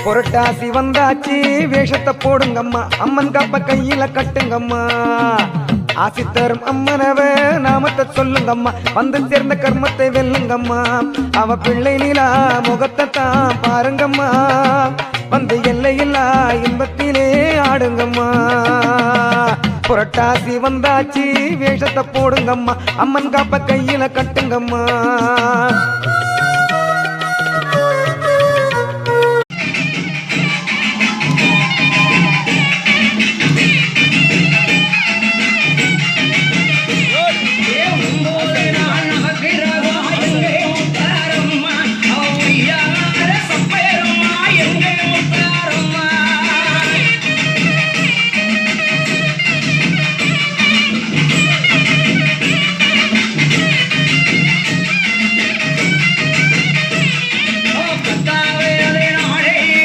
புரட்டாசி வந்தாச்சு வேஷத்தை போடுங்கம்மா அம்மன் காப்ப கையில கட்டுங்கம்மா ஆசி தரும் அம்மனவ நாமத்தை சொல்லுங்கம்மா வந்து சேர்ந்த கர்மத்தை வெல்லுங்கம்மா அவ பிள்ளை நிலா முகத்தை தான் பாருங்கம்மா வந்து எல்லையில்லா இன்பத்திலே ஆடுங்கம்மா புரட்டாசி வந்தாச்சு வேஷத்தை போடுங்கம்மா அம்மன் காப்ப கையில கட்டுங்கம்மா